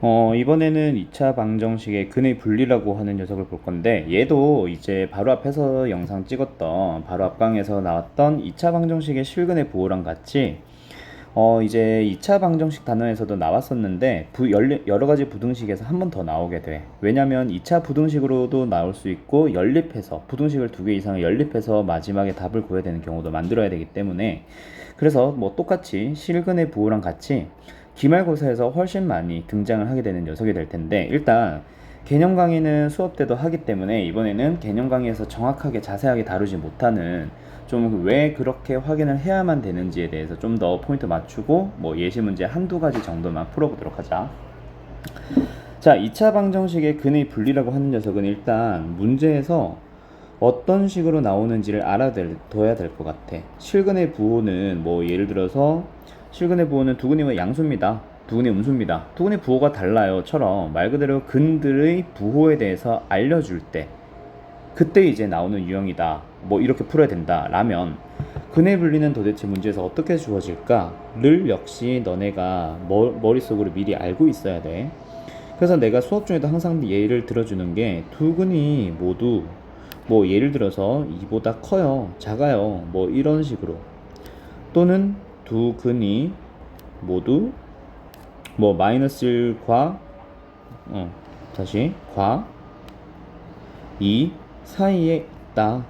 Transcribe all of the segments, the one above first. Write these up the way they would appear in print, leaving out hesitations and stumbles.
이번에는 2차 방정식의 근의 분리라고 하는 녀석을 볼 건데, 얘도 이제 바로 앞에서 영상 찍었던 바로 앞 강에서 나왔던 2차 방정식의 실근의 부호랑 같이 이제 2차 방정식 단원에서도 나왔었는데 여러 가지 부등식에서 한 번 더 나오게 돼. 왜냐면 2차 부등식으로도 나올 수 있고 연립해서 부등식을 두 개 이상을 연립해서 마지막에 답을 구해야 되는 경우도 만들어야 되기 때문에, 그래서 뭐 똑같이 실근의 부호랑 같이 기말고사에서 훨씬 많이 등장을 하게 되는 녀석이 될 텐데, 일단 개념 강의는 수업 때도 하기 때문에 이번에는 개념 강의에서 정확하게 자세하게 다루지 못하는, 좀 왜 그렇게 확인을 해야만 되는지에 대해서 좀 더 포인트 맞추고 뭐 예시 문제 한두 가지 정도만 풀어보도록 하자. 자, 2차 방정식의 근의 분리라고 하는 녀석은 일단 문제에서 어떤 식으로 나오는지를 알아둬야 될 것 같아. 실근의 부호는 뭐 예를 들어서 실근의 부호는 두근이와 양수입니다. 두근이 음수입니다. 두근의 부호가 달라요.처럼 말 그대로 근들의 부호에 대해서 알려줄 때, 그때 이제 나오는 유형이다, 뭐 이렇게 풀어야 된다 라면, 근의 분리는 도대체 문제에서 어떻게 주어질까를 역시 너네가 머릿속으로 미리 알고 있어야 돼. 그래서 내가 수업 중에도 항상 예를 들어주는 게, 두 근이 모두 뭐 예를 들어서 이보다 커요, 작아요, 뭐 이런 식으로, 또는 두 근이 모두 뭐 마이너스 1과 다시 과 2 사이에 있다,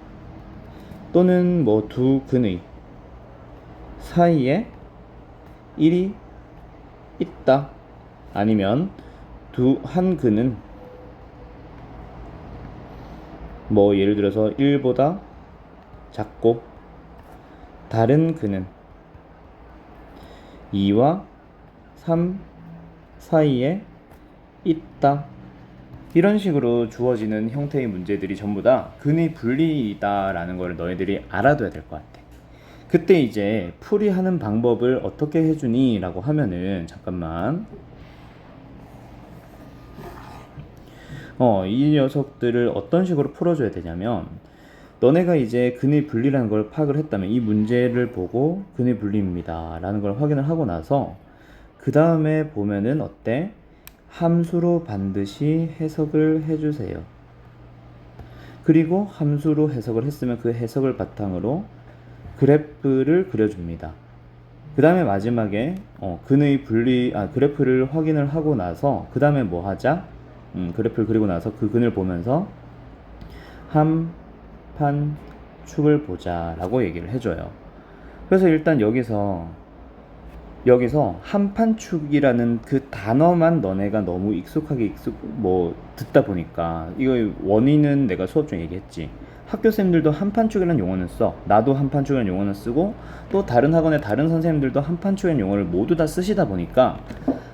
또는 뭐 두 근의 사이에 1이 있다, 아니면 한 근은 뭐 예를 들어서 1보다 작고 다른 근은 2와 3 사이에 있다, 이런 식으로 주어지는 형태의 문제들이 전부 다 근의 분리이다라는 걸 너희들이 알아둬야 될 것 같아. 그때 이제 풀이하는 방법을 어떻게 해주니? 라고 하면은, 잠깐만, 이 녀석들을 어떤 식으로 풀어줘야 되냐면, 너네가 이제 근의 분리라는 걸 파악을 했다면 이 문제를 보고 근의 분리입니다 라는 걸 확인을 하고 나서, 그 다음에 보면은 어때? 함수로 반드시 해석을 해주세요. 그리고 함수로 해석을 했으면 그 해석을 바탕으로 그래프를 그려줍니다. 그 다음에 마지막에 근의 분리 그래프를 확인을 하고 나서 그 다음에 뭐 하자? 그래프를 그리고 나서 그 근을 보면서 한 판 축을 보자 라고 얘기를 해줘요. 그래서 일단 여기서 한판축이라는 그 단어만 너네가 너무 익숙하게 듣다 보니까, 이거 원인은 내가 수업 중에 얘기했지. 학교쌤들도 한판축이라는 용어는 써. 나도 한판축이라는 용어는 쓰고, 또 다른 학원의 다른 선생님들도 한판축이라는 용어를 모두 다 쓰시다 보니까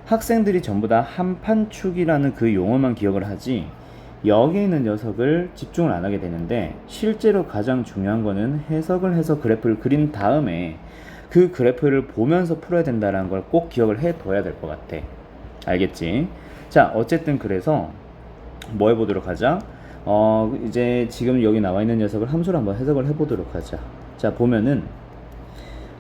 학생들이 전부 다 한판축이라는 그 용어만 기억을 하지 여기에 있는 녀석을 집중을 안 하게 되는데, 실제로 가장 중요한 거는 해석을 해서 그래프를 그린 다음에 그 그래프를 보면서 풀어야 된다는 걸 꼭 기억을 해둬야 될 것 같아. 알겠지? 자, 어쨌든 그래서 뭐 해보도록 하자. 이제 지금 여기 나와 있는 녀석을 함수로 한번 해석을 해보도록 하자. 자, 보면은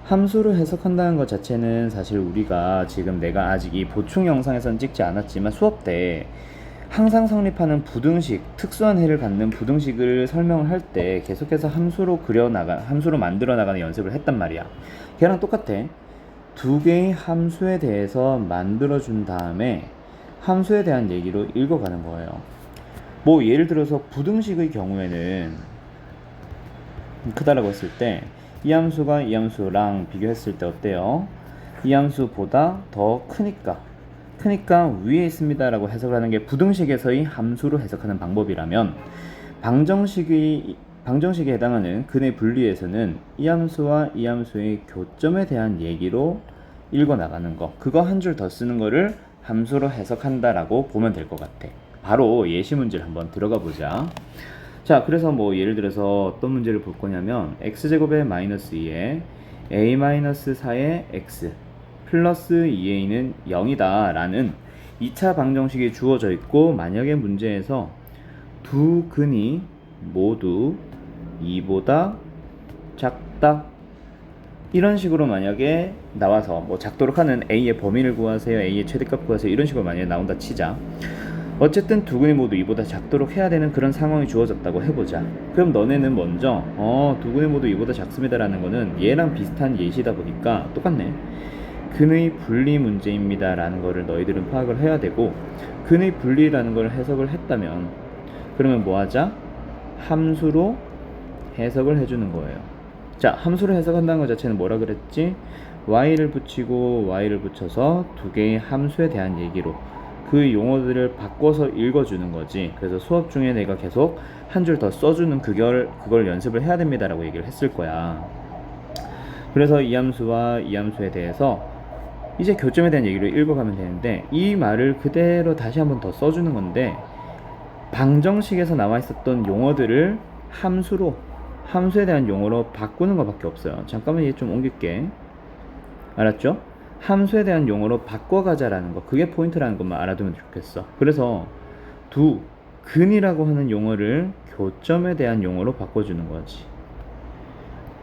함수로 해석한다는 것 자체는 사실 우리가 지금 내가 아직 이 보충 영상에서는 찍지 않았지만 수업 때 항상 성립하는 부등식, 특수한 해를 갖는 부등식을 설명을 할 때 계속해서 함수로 만들어 나가는 연습을 했단 말이야. 걔랑 똑같아. 두 개의 함수에 대해서 만들어 준 다음에 함수에 대한 얘기로 읽어가는 거예요. 뭐 예를 들어서 부등식의 경우에는 크다라고 했을 때 이 함수가 이 함수랑 비교했을 때 어때요? 이 함수보다 더 크니까 위에 있습니다 라고 해석을 하는 게 부등식에서의 함수로 해석하는 방법이라면, 방정식에 해당하는 근의 분리에서는 이 함수와 이 함수의 교점에 대한 얘기로 읽어나가는 거, 그거 한 줄 더 쓰는 거를 함수로 해석한다라고 보면 될 것 같아. 바로 예시 문제를 한번 들어가 보자. 자, 그래서 뭐 예를 들어서 어떤 문제를 볼 거냐면, x제곱의 마이너스 2에 a 마이너스 4의 x 플러스 2a는 0이다 라는 2차 방정식이 주어져 있고, 만약에 문제에서 두 근이 모두 2보다 작다 이런 식으로 만약에 나와서 뭐 작도록 하는 A의 범위를 구하세요, A의 최대값 구하세요, 이런 식으로 만약에 나온다 치자. 어쨌든 두 근이 모두 이보다 작도록 해야 되는 그런 상황이 주어졌다고 해보자. 그럼 너네는 먼저 두 근이 모두 이보다 작습니다 라는 거는 얘랑 비슷한 예시다 보니까 똑같네. 근의 분리 문제입니다 라는 거를 너희들은 파악을 해야 되고, 근의 분리라는 걸 해석을 했다면 그러면 뭐 하자? 함수로 해석을 해주는 거예요. 자, 함수로 해석한다는 것 자체는 뭐라 그랬지? y를 붙이고 y를 붙여서 두 개의 함수에 대한 얘기로 그 용어들을 바꿔서 읽어주는 거지. 그래서 수업 중에 내가 계속 한 줄 더 써주는 그걸 연습을 해야 됩니다 라고 얘기를 했을 거야. 그래서 이 함수와 이 함수에 대해서 이제 교점에 대한 얘기를 읽어가면 되는데, 이 말을 그대로 다시 한번 더 써주는 건데, 방정식에서 나와 있었던 용어들을 함수에 대한 용어로 바꾸는 것밖에 없어요. 잠깐만 얘 좀 옮길게. 알았죠? 함수에 대한 용어로 바꿔가자라는 거, 그게 포인트라는 것만 알아두면 좋겠어. 그래서 근이라고 하는 용어를 교점에 대한 용어로 바꿔주는 거지.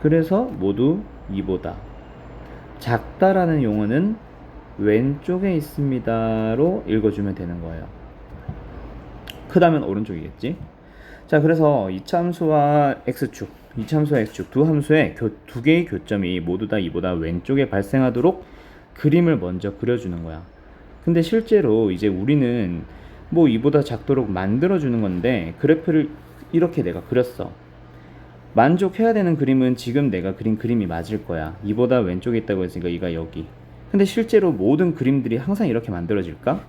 그래서 모두 이보다 작다라는 용어는 왼쪽에 있습니다로 읽어주면 되는 거예요. 크다면 오른쪽이겠지. 자, 그래서 이차함수와 x축 두 함수의 두 개의 교점이 모두 다 이보다 왼쪽에 발생하도록 그림을 먼저 그려주는 거야. 근데 실제로 이제 우리는 뭐 이보다 작도록 만들어주는 건데, 그래프를 이렇게 내가 그렸어. 만족해야 되는 그림은 지금 내가 그린 그림이 맞을 거야. 이보다 왼쪽에 있다고 했으니까 이가 여기. 근데 실제로 모든 그림들이 항상 이렇게 만들어질까?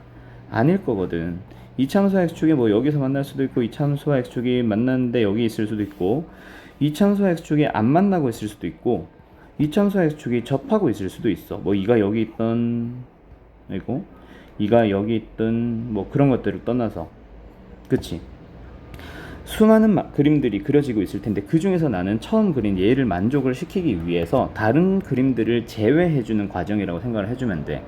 아닐 거거든. 이차함수와 x축이 뭐 여기서 만날 수도 있고, 이차함수와 x축이 만났는데 여기 있을 수도 있고, 이차함수와 x축이 안 만나고 있을 수도 있고, 이차함수와 x축이 접하고 있을 수도 있어. 뭐 이가 여기 있던 이고 이가 여기 있던 뭐 그런 것들을 떠나서, 그치? 수많은 그림들이 그려지고 있을 텐데, 그 중에서 나는 처음 그린 얘를 만족을 시키기 위해서 다른 그림들을 제외해주는 과정이라고 생각을 해주면 돼.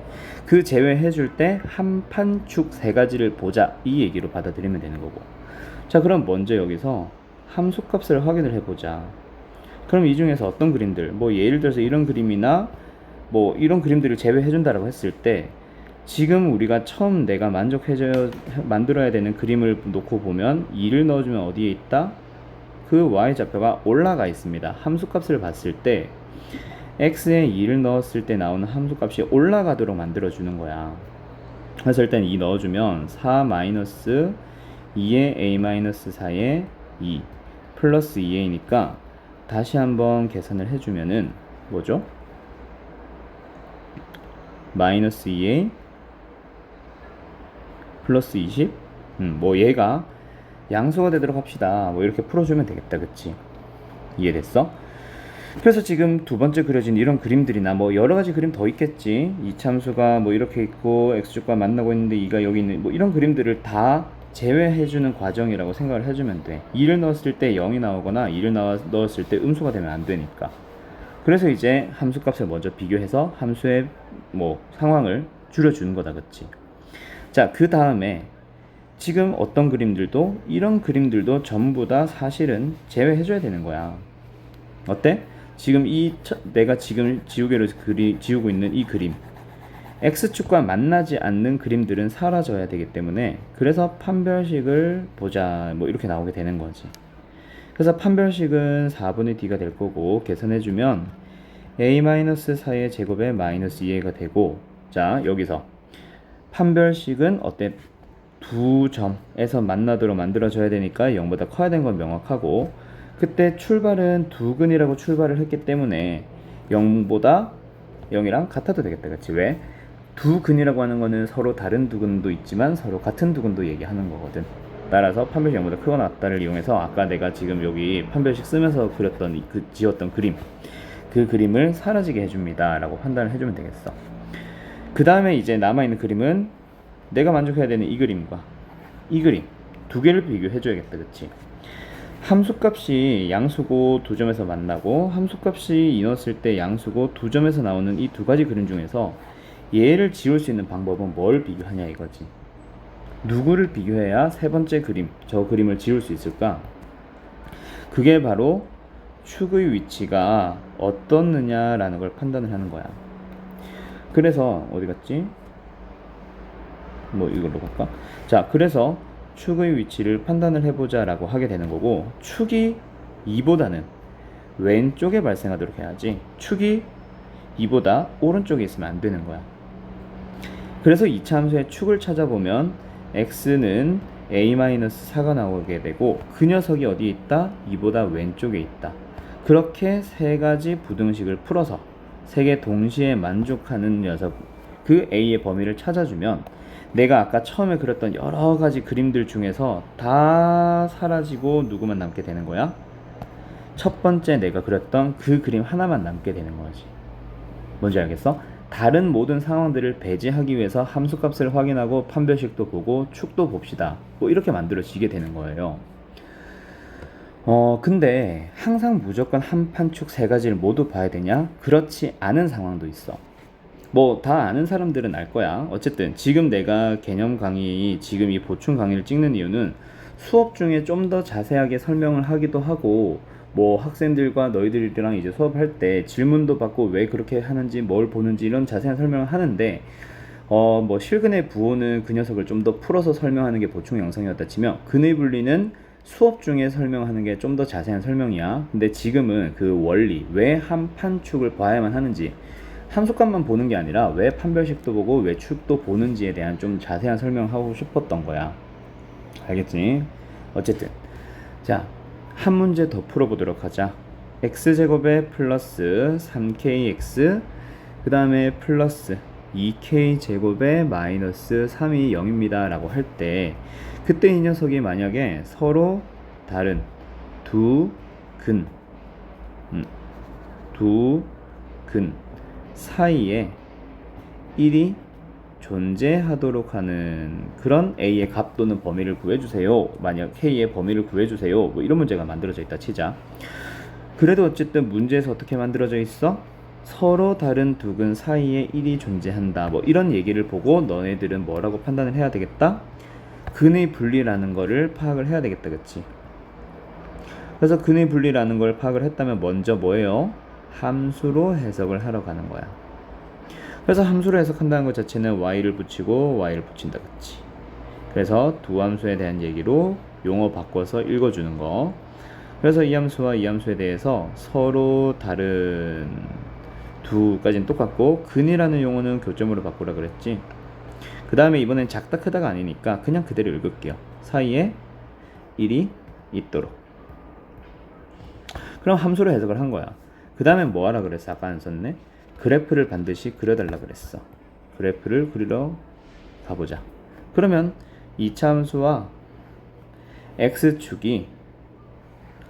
그 제외해줄 때 한 판 축 세 가지를 보자, 이 얘기로 받아들이면 되는 거고. 자, 그럼 먼저 여기서 함수값을 확인을 해보자. 그럼 이 중에서 어떤 그림들, 뭐 예를 들어서 이런 그림이나 뭐 이런 그림들을 제외해준다라고 했을 때, 지금 우리가 처음 내가 만들어야 되는 그림을 놓고 보면 2를 넣어주면 어디에 있다? 그 y좌표가 올라가 있습니다. 함수값을 봤을 때 x에 2를 넣었을 때 나오는 함수값이 올라가도록 만들어주는 거야. 그래서 일단 2 넣어주면 4-2에 a-4에 2 플러스 2a니까 다시 한번 계산을 해주면은 뭐죠? 마이너스 2a 플러스 20? 뭐 얘가 양수가 되도록 합시다. 뭐 이렇게 풀어주면 되겠다. 그치? 이해됐어? 그래서 지금 두 번째 그려진 이런 그림들이나 뭐 여러 가지 그림 더 있겠지. 이참수가 뭐 이렇게 있고 x축과 만나고 있는데 2가 여기 있는 뭐 이런 그림들을 다 제외해주는 과정이라고 생각을 해주면 돼. 2를 넣었을 때 0이 나오거나 2를 넣었을 때 음수가 되면 안 되니까. 그래서 이제 함수값을 먼저 비교해서 함수의 뭐 상황을 줄여주는 거다. 그치? 자, 그 다음에 지금 어떤 그림들도, 이런 그림들도 전부 다 사실은 제외해줘야 되는 거야. 어때? 지금 내가 지금 지우개로 지우고 있는 이 그림, x축과 만나지 않는 그림들은 사라져야 되기 때문에, 그래서 판별식을 보자, 뭐 이렇게 나오게 되는 거지. 그래서 판별식은 4분의 d가 될 거고, 계산해주면 a-4의 제곱에 마이너스 2a가 되고, 자, 여기서 판별식은 어때? 두 점에서 만나도록 만들어져야 되니까 0보다 커야 되는 건 명확하고, 그때 출발은 두 근이라고 출발을 했기 때문에 0이랑 같아도 되겠다. 그치? 왜? 두 근이라고 하는 거는 서로 다른 두 근도 있지만 서로 같은 두 근도 얘기하는 거거든. 따라서 판별식 0보다 크거나 같다를 이용해서 아까 내가 지금 여기 판별식 쓰면서 지었던 그림, 그 그림을 사라지게 해줍니다 라고 판단을 해주면 되겠어. 그 다음에 이제 남아있는 그림은 내가 만족해야 되는 이 그림과 이 그림 두 개를 비교해줘야겠다. 그치? 함수값이 양수고 두 점에서 만나고, 함수값이 인었을 때 양수고 두 점에서 나오는 이 두 가지 그림 중에서 얘를 지울 수 있는 방법은 뭘 비교하냐 이거지. 누구를 비교해야 세 번째 그림, 저 그림을 지울 수 있을까? 그게 바로 축의 위치가 어떻느냐라는 걸 판단을 하는 거야. 그래서 어디 갔지? 뭐 이걸로 갈까? 자, 그래서 축의 위치를 판단을 해보자 라고 하게 되는 거고, 축이 2보다는 왼쪽에 발생하도록 해야지 축이 2보다 오른쪽에 있으면 안 되는 거야. 그래서 이차 함수의 축을 찾아보면 x는 a-4가 나오게 되고, 그 녀석이 어디에 있다? 2보다 왼쪽에 있다. 그렇게 세 가지 부등식을 풀어서 세 개 동시에 만족하는 녀석, 그 a의 범위를 찾아주면 내가 아까 처음에 그렸던 여러 가지 그림들 중에서 다 사라지고 누구만 남게 되는 거야? 첫 번째 내가 그렸던 그 그림 하나만 남게 되는 거지. 뭔지 알겠어? 다른 모든 상황들을 배제하기 위해서 함수값을 확인하고 판별식도 보고 축도 봅시다. 뭐 이렇게 만들어지게 되는 거예요. 근데 항상 무조건 한 판 축 세 가지를 모두 봐야 되냐? 그렇지 않은 상황도 있어. 뭐 다 아는 사람들은 알 거야. 어쨌든 지금 내가 개념 강의, 지금 이 보충 강의를 찍는 이유는 수업 중에 좀 더 자세하게 설명을 하기도 하고, 뭐 학생들과 너희들이랑 이제 수업할 때 질문도 받고 왜 그렇게 하는지 뭘 보는지 이런 자세한 설명을 하는데, 뭐 실근의 부호는 그 녀석을 좀 더 풀어서 설명하는 게 보충 영상이었다 치면, 근의 분리는 수업 중에 설명하는 게 좀 더 자세한 설명이야. 근데 지금은 그 원리, 왜 한 판축을 봐야만 하는지, 함수값만 보는 게 아니라 왜 판별식도 보고 왜 축도 보는지에 대한 좀 자세한 설명하고 싶었던 거야. 알겠지? 어쨌든 자, 한 문제 더 풀어보도록 하자. x제곱에 플러스 3kx, 그 다음에 플러스 2k제곱에 마이너스 3이 0입니다 라고 할 때, 그때 이 녀석이 만약에 서로 다른 두 근 사이에 1이 존재하도록 하는 그런 a의 값 또는 범위를 구해주세요. 만약 k의 범위를 구해주세요. 뭐 이런 문제가 만들어져 있다 치자. 그래도 어쨌든 문제에서 어떻게 만들어져 있어? 서로 다른 두 근 사이에 1이 존재한다. 뭐 이런 얘기를 보고 너네들은 뭐라고 판단을 해야 되겠다? 근의 분리라는 거를 파악을 해야 되겠다. 그치? 그래서 근의 분리라는 걸 파악을 했다면 먼저 뭐예요? 함수로 해석을 하러 가는 거야. 그래서 함수로 해석한다는 것 자체는 y를 붙이고 y를 붙인다. 그치? 그래서 두 함수에 대한 얘기로 용어 바꿔서 읽어주는 거. 그래서 이 함수와 이 함수에 대해서 서로 다른 두까지는 똑같고, 근이라는 용어는 교점으로 바꾸라 그랬지. 그 다음에 이번엔 작다 크다가 아니니까 그냥 그대로 읽을게요. 사이에 1이 있도록. 그럼 함수로 해석을 한 거야. 그 다음에 뭐 하라 그랬어? 아까 안 썼네. 그래프를 반드시 그려달라 그랬어. 그래프를 그리러 가보자. 그러면 2차 함수와 x축이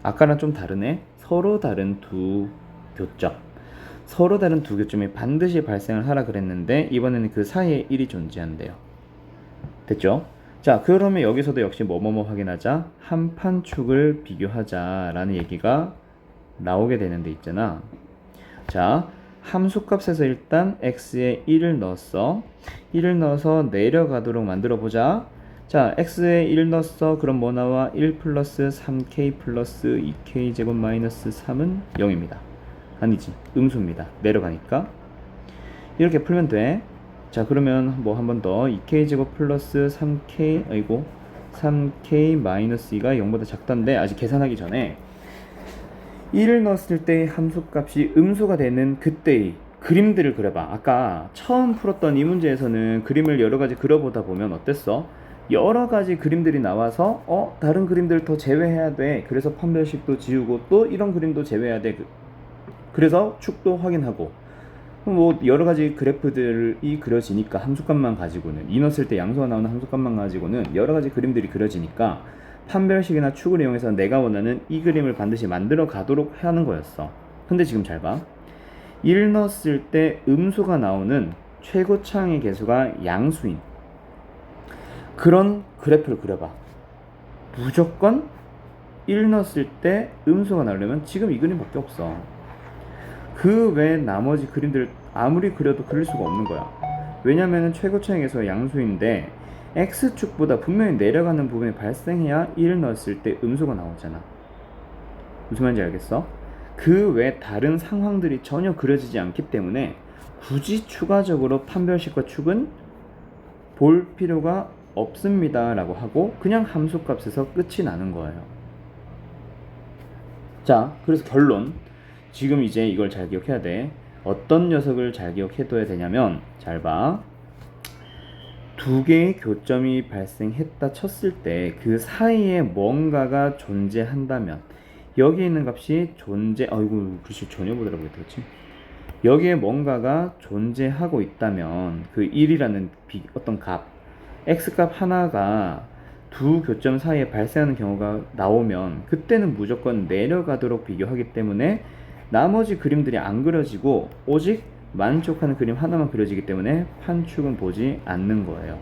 아까랑 좀 다르네. 서로 다른 두 교점, 서로 다른 두 교점이 반드시 발생을 하라 그랬는데 이번에는 그 사이에 1이 존재한대요. 됐죠? 자, 그러면 여기서도 역시 뭐뭐뭐 확인하자, 한 판 축을 비교하자 라는 얘기가 나오게 되는데 있잖아. 자, 함수값에서 일단 x에 1을 넣었어. 1을 넣어서 내려가도록 만들어 보자. 자, x에 1 넣었어. 그럼 뭐 나와? 1 플러스 3k 플러스 2k 제곱 마이너스 3은 0입니다. 아니지, 음수입니다. 내려가니까 이렇게 풀면 돼. 자, 그러면 뭐 한 번 더 2k 제곱 플러스 3k, 아이고 3k 마이너스 2가 0보다 작다인데 아직 계산하기 전에 1을 넣었을 때의 함수값이 음수가 되는 그때의 그림들을 그려봐. 아까 처음 풀었던 이 문제에서는 그림을 여러 가지 그려보다 보면 어땠어? 여러 가지 그림들이 나와서 다른 그림들 더 제외해야 돼. 그래서 판별식도 지우고 또 이런 그림도 제외해야 돼. 그래서 축도 확인하고 뭐 여러 가지 그래프들이 그려지니까 함수값만 가지고는, 이 넣었을 때 양수가 나오는 함수값만 가지고는 여러 가지 그림들이 그려지니까 판별식이나 축을 이용해서 내가 원하는 이 그림을 반드시 만들어 가도록 하는 거였어. 근데 지금 잘 봐. 1 넣었을 때 음수가 나오는 최고차항의 개수가 양수인 그런 그래프를 그려봐. 무조건 1 넣었을 때 음수가 나오려면 지금 이 그림밖에 없어. 그 외 나머지 그림들 아무리 그려도 그릴 수가 없는 거야. 왜냐면은 최고차항의 개수가 양수인데 x축보다 분명히 내려가는 부분이 발생해야 1을 넣었을 때 음수가 나오잖아. 무슨 말인지 알겠어? 그 외 다른 상황들이 전혀 그려지지 않기 때문에 굳이 추가적으로 판별식과 축은 볼 필요가 없습니다 라고 하고 그냥 함수값에서 끝이 나는 거예요. 자, 그래서 결론. 지금 이제 이걸 잘 기억해야 돼. 어떤 녀석을 잘 기억해둬야 되냐면, 잘 봐. 두 개의 교점이 발생했다 쳤을 때 그 사이에 뭔가가 존재한다면, 여기에 있는 값이 아이고 글씨 전혀 못 알아보겠다, 그치? 여기에 뭔가가 존재하고 있다면 그 1이라는 어떤 값, x값 하나가 두 교점 사이에 발생하는 경우가 나오면 그때는 무조건 내려가도록 비교하기 때문에 나머지 그림들이 안 그려지고 오직 만족하는 그림 하나만 그려지기 때문에 판축은 보지 않는 거예요.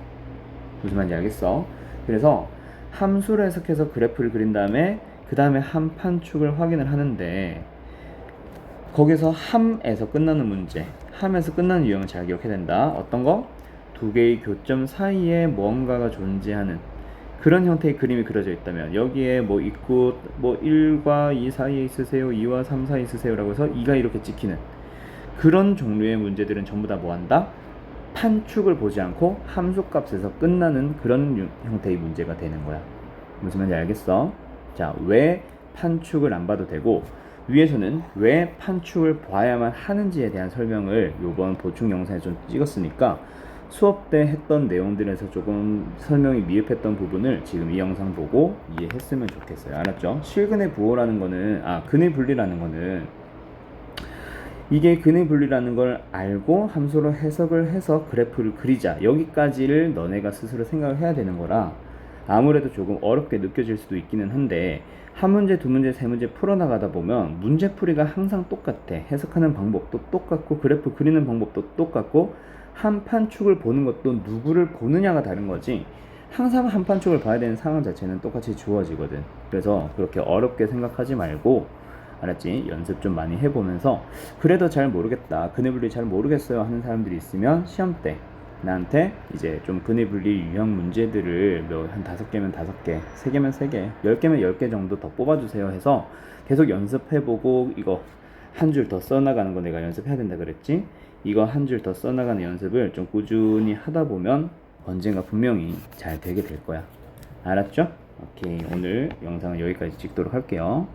무슨 말인지 알겠어? 그래서 함수를 해석해서 그래프를 그린 다음에 그 다음에 한 판축을 확인을 하는데 거기서 함에서 끝나는 문제, 함에서 끝나는 유형을 잘 기억해야 된다. 어떤 거? 두 개의 교점 사이에 뭔가가 존재하는 그런 형태의 그림이 그려져 있다면 여기에 뭐 있고 뭐 1과 2 사이에 있으세요, 2와 3 사이에 있으세요 라고 해서 2가 이렇게 찍히는 그런 종류의 문제들은 전부 다 뭐한다? 판축을 보지 않고 함수값에서 끝나는 그런 형태의 문제가 되는 거야. 무슨 말인지 알겠어? 자, 왜 판축을 안 봐도 되고 위에서는 왜 판축을 봐야만 하는지에 대한 설명을 요번 보충 영상에 좀 찍었으니까 수업 때 했던 내용들에서 조금 설명이 미흡했던 부분을 지금 이 영상 보고 이해했으면 좋겠어요. 알았죠? 실근의 부호라는 거는 근의 분리라는 거는 이게 근의 분리라는 걸 알고 함수로 해석을 해서 그래프를 그리자 여기까지를 너네가 스스로 생각을 해야 되는 거라 아무래도 조금 어렵게 느껴질 수도 있기는 한데 한 문제, 두 문제, 세 문제 풀어나가다 보면 문제풀이가 항상 똑같아. 해석하는 방법도 똑같고 그래프 그리는 방법도 똑같고 한 판축을 보는 것도 누구를 보느냐가 다른 거지 항상 한 판축을 봐야 되는 상황 자체는 똑같이 주어지거든. 그래서 그렇게 어렵게 생각하지 말고 알았지? 연습 좀 많이 해보면서 그래도 잘 모르겠다, 근의 분리 잘 모르겠어요 하는 사람들이 있으면 시험 때 나한테 이제 좀 근의 분리 유형 문제들을 한 5개면 5개, 3개면 3개, 10개면 10개 정도 더 뽑아주세요 해서 계속 연습해보고 이거 한 줄 더 써나가는 거 내가 연습해야 된다 그랬지? 이거 한 줄 더 써나가는 연습을 좀 꾸준히 하다 보면 언젠가 분명히 잘 되게 될 거야. 알았죠? 오케이, 오늘 영상은 여기까지 찍도록 할게요.